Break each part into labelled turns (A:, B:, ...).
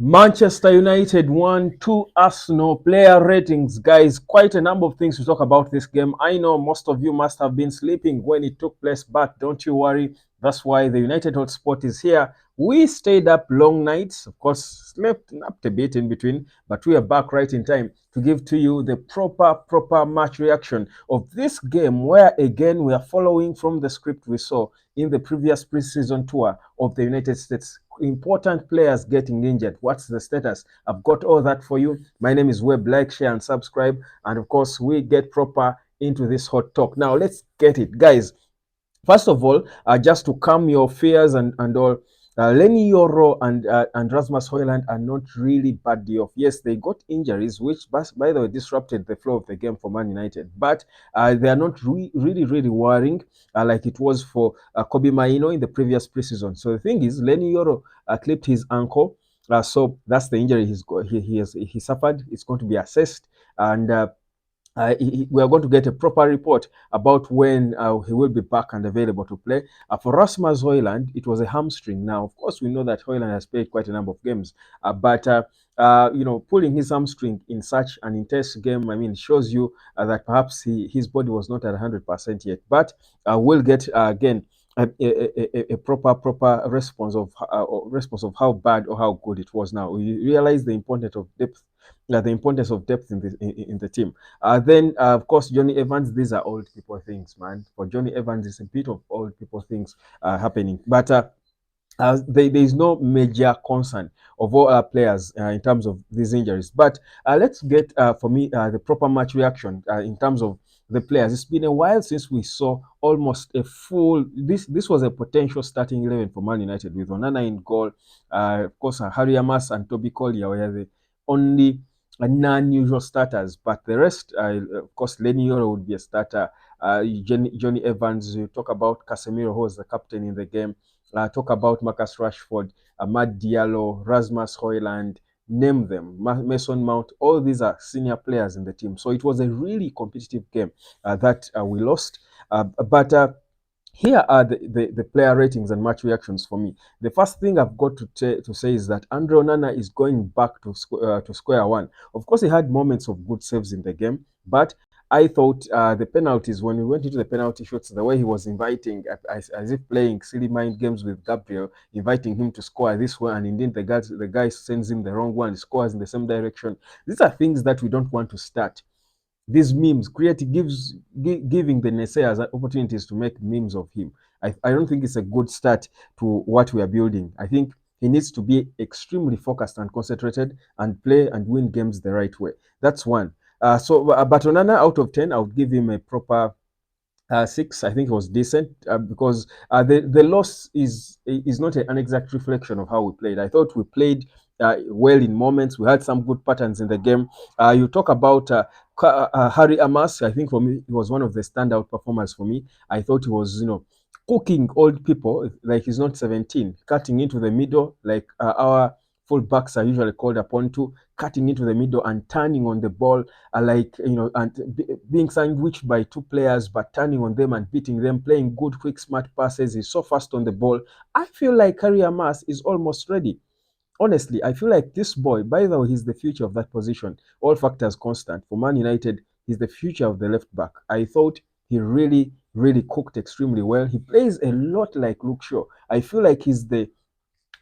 A: Manchester United 1-2 Arsenal. Player ratings, guys. Quite a number of things to talk about this game. I know most of you must have been sleeping when it took place, but don't you worry. That's why the United Hotspot is here. We stayed up long nights, of course, slept napped a bit in between, but we are back right in time to give to you the proper match reaction of this game, where again we are following from the script we saw in the previous preseason tour of the United States. Important players getting injured. What's the status? I've got all that for you. My name is Webb. Like, share, and subscribe. And of course, we get proper into this hot talk. Now, let's get it, guys. First of all, just to calm your fears and all, Lenny Yoro and Rasmus Højlund are not really badly off. Yes, they got injuries, which, by the way, disrupted the flow of the game for Man United. But they are not really worrying like it was for Kobe Maino in the previous preseason. So the thing is, Lenny Yoro clipped his ankle. So that's the injury he suffered. It's going to be assessed. And we are going to get a proper report about when he will be back and available to play. For Rasmus Højlund, it was a hamstring. Now, of course, we know that Højlund has played quite a number of games, but pulling his hamstring in such an intense game, I mean, shows you that perhaps his body was not at 100% yet. But we'll get again a proper response of how bad or how good it was. Now we realize the importance of depth. The importance of depth in the team. Then, of course, Johnny Evans. These are old people things, man. For Johnny Evans, it's a bit of old people things happening. But there is no major concern of all our players in terms of these injuries. But let's get, for me, the proper match reaction in terms of the players. It's been a while since we saw almost a full. This was a potential starting 11 for Man United with Onana in goal. Of course, Harry Amass and Toby Collier were the only non-usual starters, but the rest, of course, Lenny Yoro would be a starter. Johnny Evans. You talk about Casemiro, who was the captain in the game. Talk about Marcus Rashford, Amad Diallo, Rasmus Højlund, name them, Mason Mount. All these are senior players in the team. So it was a really competitive game that we lost. But here are the player ratings and match reactions for me. The first thing I've got to say is that Andre Onana is going back to square one. Of course, he had moments of good saves in the game, but I thought the penalties, when we went into the penalty shots, the way he was inviting, as if playing silly mind games with Gabriel, inviting him to score this way, and indeed the guy sends him the wrong one, scores in the same direction. These are things that we don't want to start. These memes giving the naysayers opportunities to make memes of him. I don't think it's a good start to what we are building. I think he needs to be extremely focused and concentrated and play and win games the right way. That's one. But Onana, out of 10, I would give him a proper 6. I think it was decent because the loss is not an exact reflection of how we played. I thought we played well in moments. We had some good patterns in the game. You talk about Harry Amass. I think for me, he was one of the standout performers for me. I thought he was, cooking old people like he's not 17, cutting into the middle like our full backs are usually called upon to, cutting into the middle and turning on the ball, being sandwiched by two players, but turning on them and beating them, playing good, quick, smart passes. He's so fast on the ball. I feel like Harry Amass is almost ready. Honestly, I feel like this boy, by the way, he's the future of that position. All factors constant. For Man United, he's the future of the left back. I thought he really cooked extremely well. He plays a lot like Luke Shaw. I feel like he's the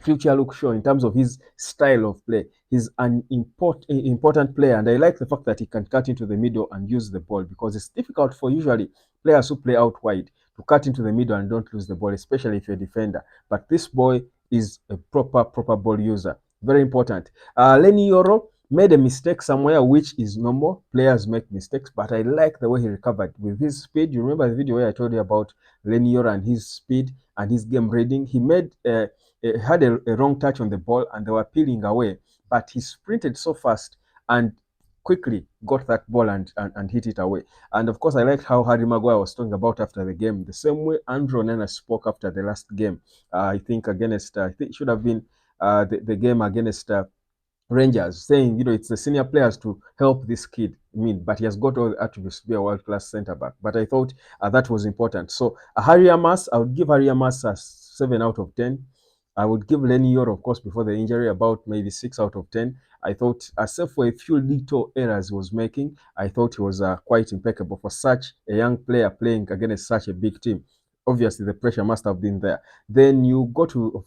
A: future Luke Shaw in terms of his style of play. He's an important player, and I like the fact that he can cut into the middle and use the ball, because it's difficult for usually players who play out wide to cut into the middle and don't lose the ball, especially if you're a defender. But this boy is a proper ball user. Very important. Lenny Yoro made a mistake somewhere, which is normal. Players make mistakes, but I like the way he recovered with his speed. You remember the video where I told you about Lenny Yoro and his speed and his game reading? He had a wrong touch on the ball and they were peeling away, but he sprinted so fast and quickly got that ball and hit it away. And of course, I liked how Harry Maguire was talking about after the game, the same way Andre Onana spoke after the last game. I think against, I think it should have been the game against Rangers, saying, it's the senior players to help this kid. But he has got all the attributes to be a world-class centre back. But I thought that was important. So Harry Amass, I would give Harry Amass a 7 out of 10. I would give Lenny Yoro, of course, before the injury, about maybe 6 out of 10. I thought, except for a few little errors he was making, I thought he was quite impeccable for such a young player playing against such a big team. Obviously, the pressure must have been there. Then you go to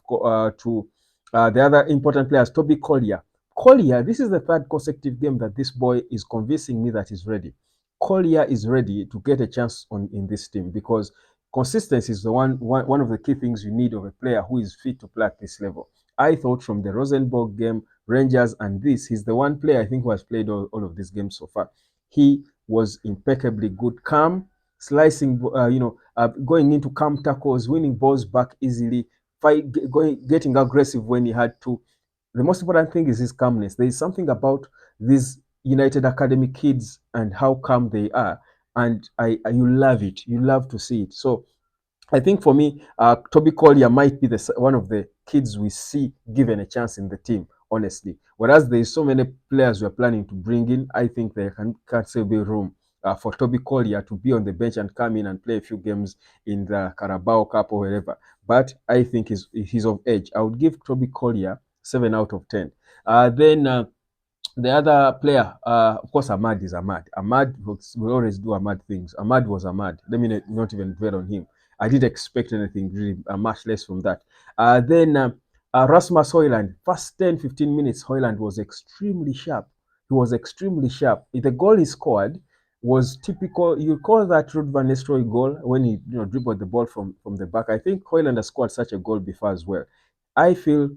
A: the other important players, Toby Collier. Collier, this is the third consecutive game that this boy is convincing me that he's ready. Collier is ready to get a chance in this team because consistency is the one of the key things you need of a player who is fit to play at this level. I thought from the Rosenborg game, Rangers, and this, he's the one player I think who has played all of these games so far. He was impeccably good, calm, slicing, going into calm tackles, winning balls back easily, getting aggressive when he had to. The most important thing is his calmness. There is something about these United Academy kids and how calm they are, and you love it. You love to see it. So I think for me, Toby Collier might be one of the kids we see given a chance in the team, honestly. Whereas there is so many players we are planning to bring in, I think there can still be room for Toby Collier to be on the bench and come in and play a few games in the Carabao Cup or wherever. But I think he's of age. I would give Toby Collier 7 out of 10. Then the other player, of course, Ahmad is Ahmad. Ahmad will always do Ahmad things. Ahmad was Ahmad. Let me not even dwell on him. I didn't expect anything really much less from that. Then Rasmus HOJLUND, first 10, 15 minutes, HOJLUND was extremely sharp. He was extremely sharp. The goal he scored was typical. You call that Ruud van Nistelrooy goal when he dribbled the ball from the back. I think HOJLUND has scored such a goal before as well. I feel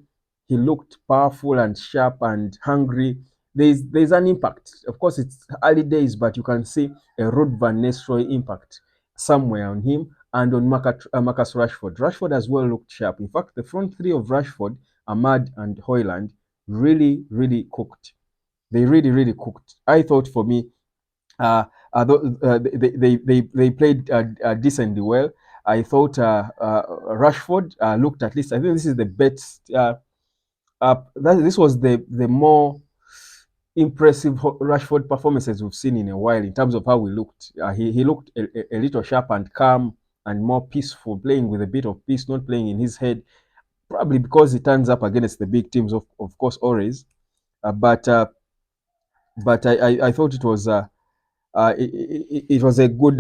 A: he looked powerful and sharp and hungry. There's an impact. Of course, it's early days, but you can see a Ruud van Nistelrooy impact somewhere on him and on Marcus Rashford. Rashford as well looked sharp. In fact, the front three of Rashford, Ahmad, and HOJLUND really, really cooked. They really, really cooked. I thought for me, they played decently well. I thought Rashford looked at least. I think this is the best. This was the more impressive Rashford performances we've seen in a while in terms of how he looked. He looked a little sharp and calm and more peaceful, playing with a bit of peace, not playing in his head. Probably because he turns up against the big teams, of course, always. But I thought it was a good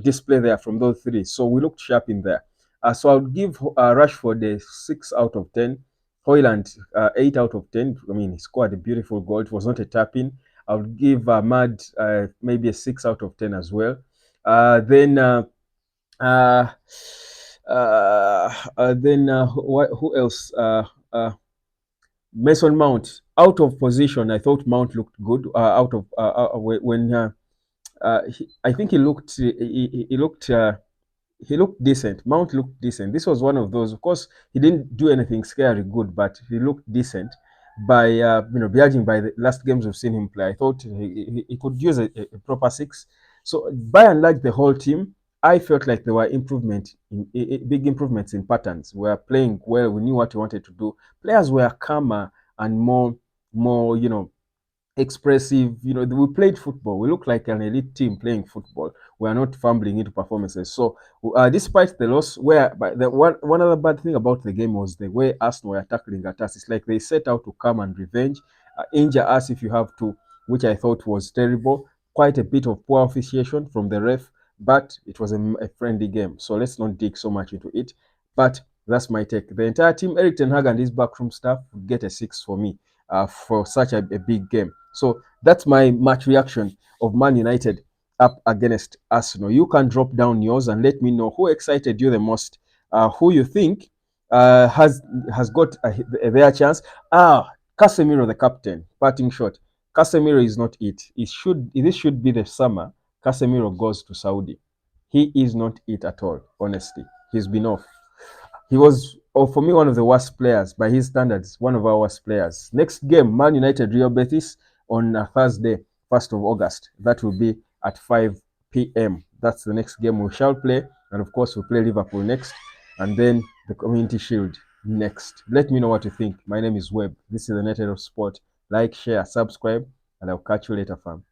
A: display there from those three. So we looked sharp in there. So I would give Rashford a 6 out of 10. HOJLUND 8 out of 10. I mean, he scored a beautiful goal. It was not a tap-in. I would give Ahmad maybe a 6 out of 10 as well. Who else? Mason Mount out of position. I thought Mount looked good. I think he looked decent. Mount looked decent. This was one of those. Of course, he didn't do anything scary good, but he looked decent. Judging by the last games we've seen him play, I thought he could use a proper 6. So by and large, the whole team, I felt like there were big improvements in patterns. We were playing well. We knew what we wanted to do. Players were calmer and more, expressive. We played football. We looked like an elite team playing football. We are not fumbling into performances. So, despite the loss, one other bad thing about the game was the way Arsenal were tackling at us. It's like they set out to come and revenge, injure us if you have to, which I thought was terrible. Quite a bit of poor officiation from the ref, but it was a friendly game. So let's not dig so much into it. But that's my take. The entire team, Eric Ten Hag and his backroom staff, would get a 6 for me for such a big game. So that's my match reaction of Man United up against Arsenal. You can drop down yours and let me know who excited you the most, who you think has got their chance. Casemiro, the captain, parting shot. Casemiro is not it. This should be the summer Casemiro goes to Saudi. He is not it at all, honestly. He's been off. He was, for me, one of the worst players by his standards, one of our worst players. Next game, Man United Real Betis on Thursday, 1st of August. That will be at 5 p.m. That's the next game we shall play. And of course, we'll play Liverpool next. And then the Community Shield next. Let me know what you think. My name is Webb. This is the United of Sport. Like, share, subscribe, and I'll catch you later, fam.